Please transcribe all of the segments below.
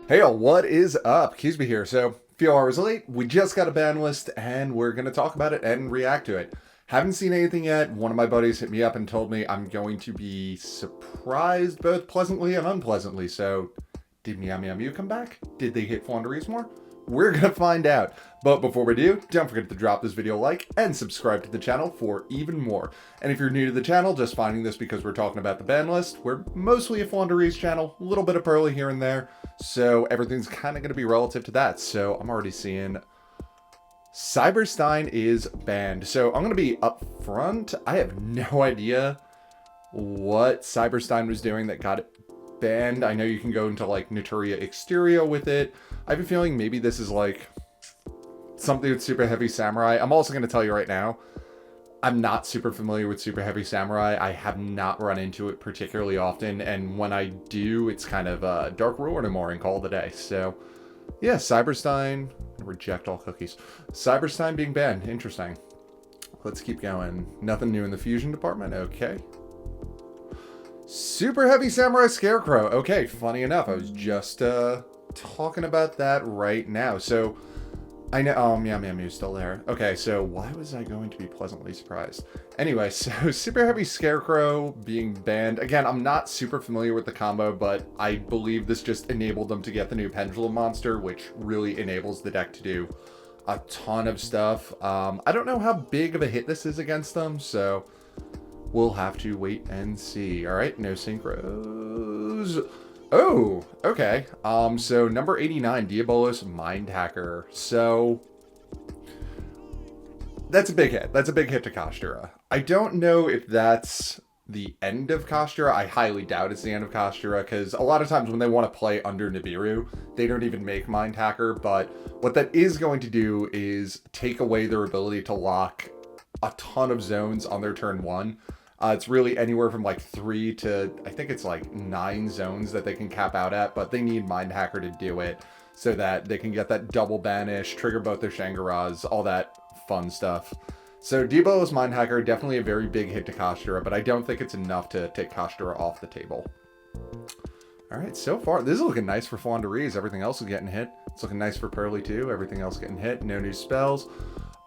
Hey, what is up? Keasbey here. So, a few hours late, we just got a ban list and we're going to talk about it and react to it. Haven't seen anything yet. One of my buddies hit me up and told me I'm going to be surprised both pleasantly and unpleasantly. So, did Meow Meow Mew come back? Did they hit floowandereeze more? We're gonna find out. But before we do, don't forget to drop this video a like and subscribe to the channel for even more. And if you're new to the channel, just finding this because we're talking about the ban list, we're mostly a floowandereeze channel, a little bit of Purrely here and there, so everything's kind of going to be relative to that. So I'm already seeing Cyberstein is banned. So I'm going to be upfront. I have no idea what Cyberstein was doing that got it banned. I know you can go into like Naturia Exteria with it. I have a feeling maybe this is like something with Super Heavy Samurai. I'm also going to tell you right now, I'm not super familiar with Super Heavy Samurai. I have not run into it particularly often, and when I do, it's kind of Dark Ruler no more and call it a day. So, yeah, Cyberstein, reject all cookies. Cyberstein being banned, interesting. Let's keep going. Nothing new in the fusion department, okay. Super Heavy Samurai Scarecrow, okay, funny enough, I was just talking about that right now. So, I know, oh, Meow Meow Mew's still there. Okay, so why was I going to be pleasantly surprised? Anyway, so Super Heavy Scarecrow being banned. Again, I'm not super familiar with the combo, but I believe this just enabled them to get the new Pendulum monster, which really enables the deck to do a ton of stuff. I don't know how big of a hit this is against them, so we'll have to wait and see. All right, no synchros. Oh, okay. So number 89, Diabolus Mind Hacker. So that's a big hit. That's a big hit to Kashtira. I don't know if that's the end of Kashtira. I highly doubt it's the end of Kashtira, because a lot of times when they want to play under Nibiru, they don't even make Mind Hacker. But what that is going to do is take away their ability to lock a ton of zones on their turn one. It's really anywhere from like 3 to, I think it's like 9 zones that they can cap out at, but they need Mind Hacker to do it so that they can get that double banish, trigger both their Shangaras, all that fun stuff. So Diabolus Mind Hacker, definitely a very big hit to Kashtira, but I don't think it's enough to take Kashtira off the table. All right, so far, this is looking nice for floowandereeze. Everything else is getting hit. It's looking nice for Purrely too. Everything else getting hit. No new spells.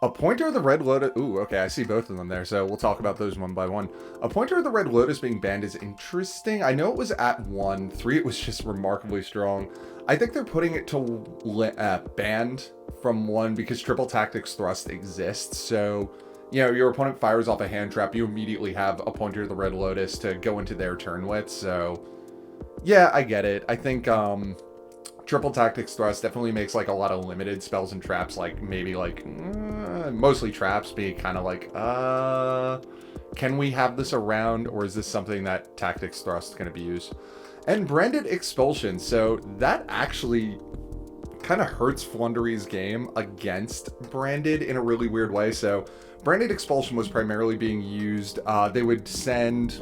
A Pointer of the Red Lotus. Ooh, okay, I see both of them there, so we'll talk about those one by one. A Pointer of the Red Lotus being banned is interesting. I know it was at 1. 3, it was just remarkably strong. I think they're putting it to banned from 1 because Triple Tactics Thrust exists. So, you know, your opponent fires off a hand trap, you immediately have a Pointer of the Red Lotus to go into their turn with. So, yeah, I get it. I think, Triple Tactics Thrust definitely makes like a lot of limited spells and traps, like maybe like mostly traps, be kind of like, can we have this around, or is this something that Tactics Thrust is going to be used? And Branded Expulsion, so that actually kind of hurts floowandereeze's game against Branded in a really weird way. So Branded Expulsion was primarily being used, they would send,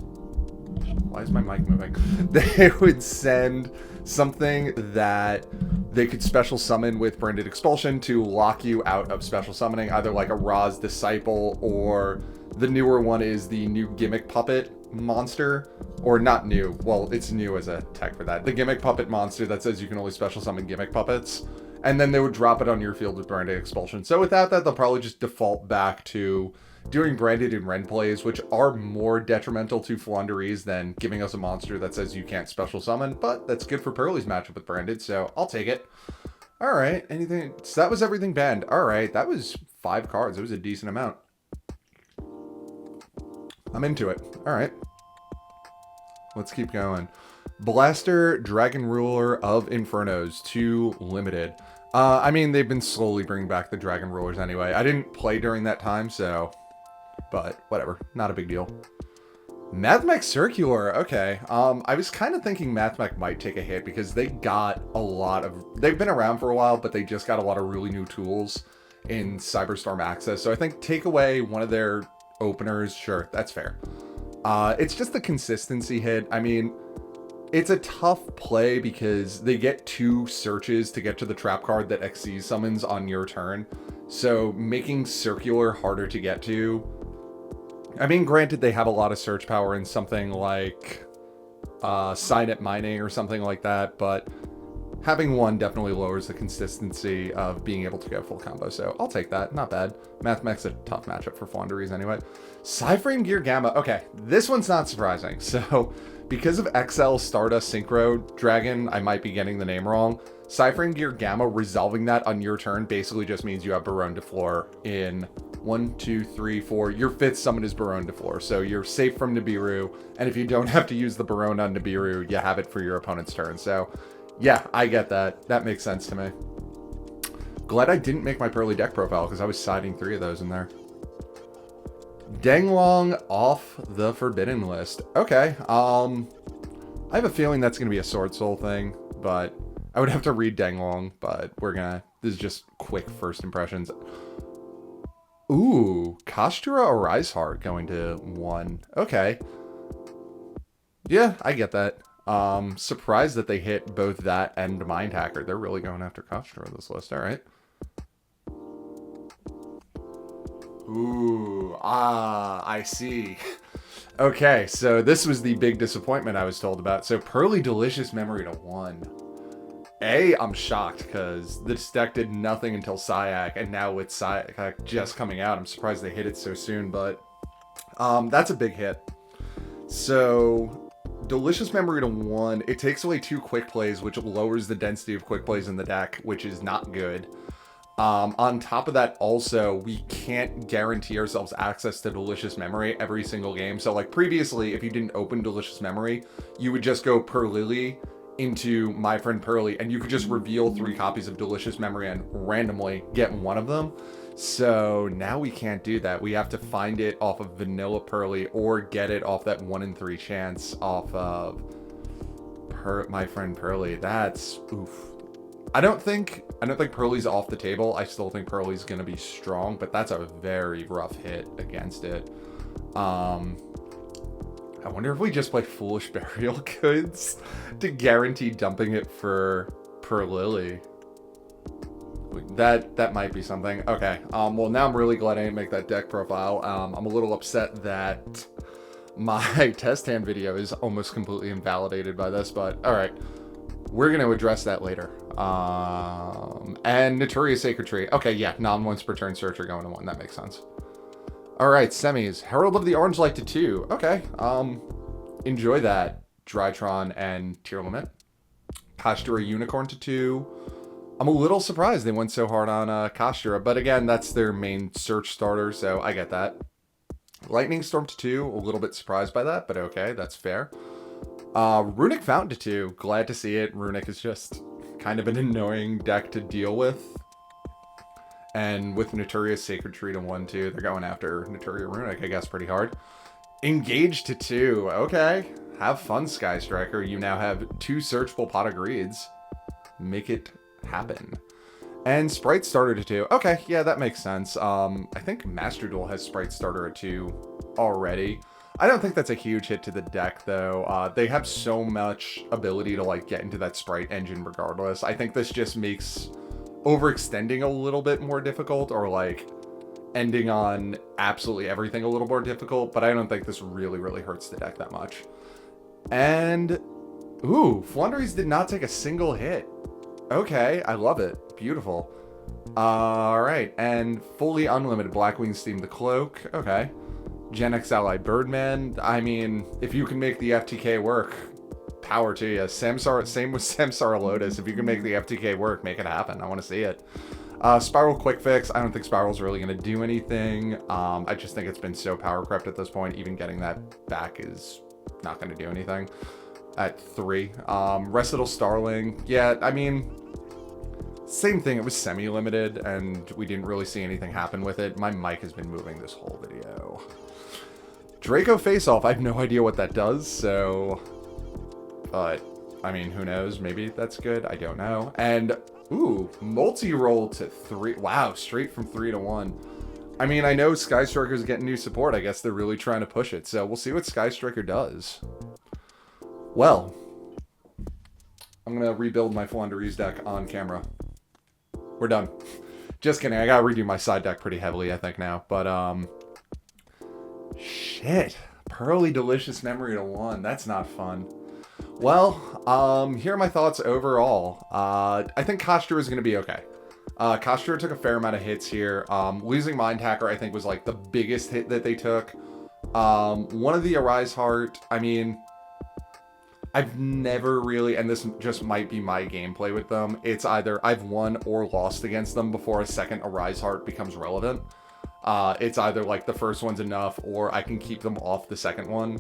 why is my mic moving? They would send something that they could special summon with Branded Expulsion to lock you out of special summoning, either like a Ra's Disciple, or the newer one is the new Gimmick Puppet monster, or not new, well, it's new as a tech for that. The Gimmick Puppet monster that says you can only special summon Gimmick Puppets, and then they would drop it on your field with Branded Expulsion. So without that, they'll probably just default back to doing Branded and Ren plays, which are more detrimental to floowandereeze than giving us a monster that says you can't special summon, but that's good for Purrely's matchup with Branded, so I'll take it. All right, anything, so that was everything banned. All right, that was 5 cards. It was a decent amount. I'm into it. All right, let's keep going. Blaster, Dragon Ruler of Infernos, 2 limited. I mean, they've been slowly bringing back the Dragon Rulers anyway. I didn't play during that time, so, but whatever, not a big deal. Mathmech Circular, okay. I was kind of thinking Mathmech might take a hit because they got a lot of, they've been around for a while, but they just got a lot of really new tools in Cyberstorm Access. So I think take away one of their openers, sure, that's fair. It's just the consistency hit. I mean, it's a tough play because they get 2 searches to get to the trap card that Xyz summons on your turn. So making Circular harder to get to, I mean, granted, they have a lot of search power in something like Signet Mining or something like that, but Having one definitely lowers the consistency of being able to go full combo, so I'll take that. Not bad. Mathmech's a tough matchup for floowandereeze anyway. Psyframe Gear Gamma. Okay, this one's not surprising. So, because of XL Stardust Synchro Dragon, I might be getting the name wrong. Psyframe Gear Gamma, resolving that on your turn basically just means you have Baronne de Fleur in 1, 2, 3, 4. Your 5th summon is Baronne de Fleur, so you're safe from Nibiru, and if you don't have to use the Baronne on Nibiru, you have it for your opponent's turn, so... yeah, I get that. That makes sense to me. Glad I didn't make my Purrely deck profile because I was siding 3 of those in there. Denglong off the forbidden list. Okay. I have a feeling that's going to be a Sword Soul thing, but I would have to read Denglong, but we're going to... this is just quick first impressions. Ooh, Kastura or Heart going to 1. Okay. Yeah, I get that. Surprised that they hit both that and Mind Hacker. They're really going after Kastura on this list. All right. Ooh, I see. Okay, so this was the big disappointment I was told about. So Purrely Delicious Memory to 1. I'm shocked because this deck did nothing until Syac, and now with Syac just coming out, I'm surprised they hit it so soon, but that's a big hit. So... Delicious Memory to 1, it takes away 2 quick plays, which lowers the density of quick plays in the deck, which is not good. On top of that, also, we can't guarantee ourselves access to Delicious Memory every single game. So, like, previously, if you didn't open Delicious Memory, you would just go Purrely into My Friend Purrely, and you could just reveal 3 copies of Delicious Memory and randomly get one of them. So now we can't do that. We have to find it off of Vanilla Purrely or get it off that 1 in 3 chance off of My Friend Purrely. That's oof. I don't think Purrely's off the table. I still think Purrely's gonna be strong, but that's a very rough hit against it. I wonder if we just play Foolish Burial Goods to guarantee dumping it for Purrely. That might be something. Okay. Well, now I'm really glad I didn't make that deck profile. I'm a little upset that my test hand video is almost completely invalidated by this, but all right. We're going to address that later. And Notorious Sacred Tree. Okay, yeah. Non-once per turn searcher going to 1. That makes sense. All right. Semis. Herald of the Orange Light to 2. Okay. Enjoy that. Drytron and Tier Limit. Kastura Unicorn to 2. I'm a little surprised they went so hard on Kastura, but again, that's their main search starter, so I get that. Lightning Storm to 2, a little bit surprised by that, but okay, that's fair. Runic Fountain to 2, glad to see it. Runic is just kind of an annoying deck to deal with. And with Notorious Sacred Tree to 1, too, they're going after Notorious Runic, I guess, pretty hard. Engage to 2, okay. Have fun, Sky Striker. You now have 2 searchable Pot of Greeds. Make it happen. And Sprite Starter to 2. Okay, yeah, that makes sense. I think Master Duel has Sprite Starter at 2 already. I don't think that's a huge hit to the deck, though. They have so much ability to, like, get into that Sprite engine regardless. I think this just makes overextending a little bit more difficult, or, like, ending on absolutely everything a little more difficult, but I don't think this really, really hurts the deck that much. And, ooh, floowandereeze did not take a single hit. Okay, I love it. Beautiful. Alright, and fully unlimited Blackwing Steam the Cloak. Okay. Gen X Ally Birdman. I mean, if you can make the FTK work, power to you. Same with Samsara Lotus. If you can make the FTK work, make it happen. I want to see it. Spiral Quick Fix. I don't think Spiral's really going to do anything. I just think it's been so power crept at this point. Even getting that back is not going to do anything. At 3. Recital Starling. Yeah, I mean, same thing. It was semi-limited, and we didn't really see anything happen with it. My mic has been moving this whole video. Draco Face Off. I have no idea what that does, so... But, I mean, who knows? Maybe that's good. I don't know. And, ooh, multi-roll to 3. Wow, straight from 3 to 1. I mean, I know Sky Striker's getting new support. I guess they're really trying to push it, so we'll see what Sky Striker does. Well, I'm going to rebuild my floowandereeze deck on camera. We're done. Just kidding. I got to redo my side deck pretty heavily, I think, now. But, shit. Purrely Delicious Memory to 1. That's not fun. Well, here are my thoughts overall. I think Kashtira is going to be okay. Kashtira took a fair amount of hits here. Losing Mind Hacker, I think, was like the biggest hit that they took. One of the Arise Heart, I mean, I've never really, and this just might be my gameplay with them, it's either I've won or lost against them before a second Arise Heart becomes relevant. It's either like the first one's enough or I can keep them off the second one.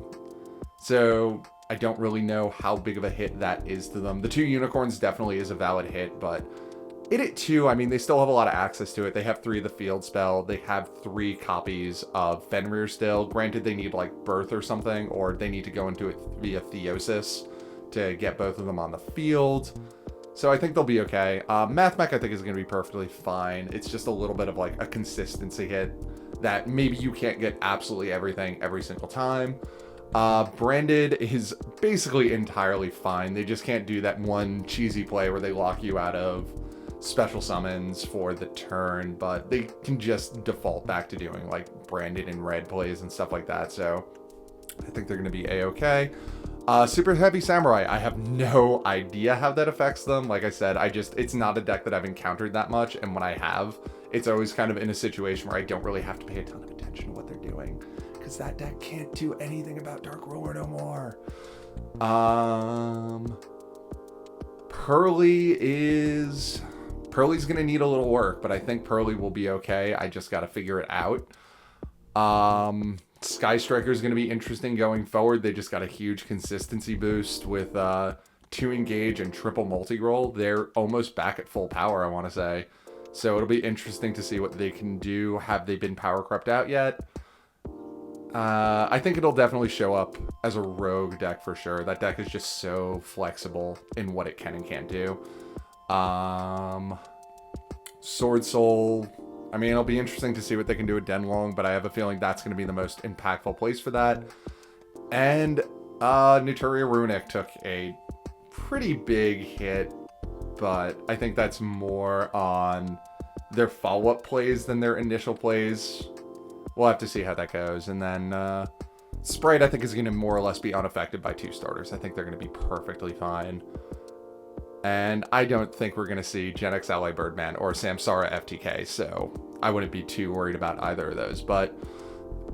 So I don't really know how big of a hit that is to them. The 2 Unicorns definitely is a valid hit, but it 2, I mean, they still have a lot of access to it. They have 3 of the field spell. They have 3 copies of Fenrir still. Granted, they need like Birth or something, or they need to go into it via Theosis to get both of them on the field. So I think they'll be okay. Mathmech, I think, is going to be perfectly fine. It's just a little bit of like a consistency hit that maybe you can't get absolutely everything every single time. Branded is basically entirely fine. They just can't do that one cheesy play where they lock you out of special summons for the turn, but they can just default back to doing like branded and red plays and stuff like that. So I think they're going to be a-okay. Super Heavy Samurai, I have no idea how that affects them. Like I said, it's not a deck that I've encountered that much, and when I have, it's always kind of in a situation where I don't really have to pay a ton of attention to what they're doing, because that deck can't do anything about Dark Ruler no more. Purrely's gonna need a little work, but I think Purrely will be okay. I just gotta figure it out. Sky Striker is gonna be interesting going forward. They just got a huge consistency boost with 2 engage and triple multi-roll. They're almost back at full power, I want to say. So it'll be interesting to see what they can do. Have they been power crept out yet? I think it'll definitely show up as a rogue deck for sure. That deck is just so flexible in what it can and can't do. Sword Soul, I mean, it'll be interesting to see what they can do with Denlong, but I have a feeling that's going to be the most impactful place for that. And Nuturia Runic took a pretty big hit, but I think that's more on their follow-up plays than their initial plays. We'll have to see how that goes. And then Sprite, I think, is going to more or less be unaffected by 2 starters. I think they're going to be perfectly fine. And I don't think we're going to see Gen X Ally Birdman or Samsara FTK, so I wouldn't be too worried about either of those. But,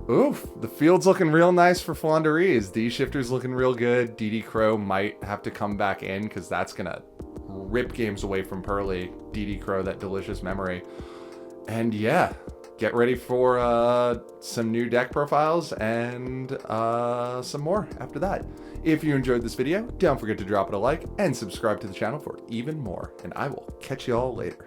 oof, the field's looking real nice for floowandereeze. D-Shifter's looking real good. DD Crow might have to come back in, because that's going to rip games away from Purrely. DD Crow, that delicious memory. And yeah, get ready for some new deck profiles and some more after that. If you enjoyed this video, don't forget to drop it a like and subscribe to the channel for even more. And I will catch you all later.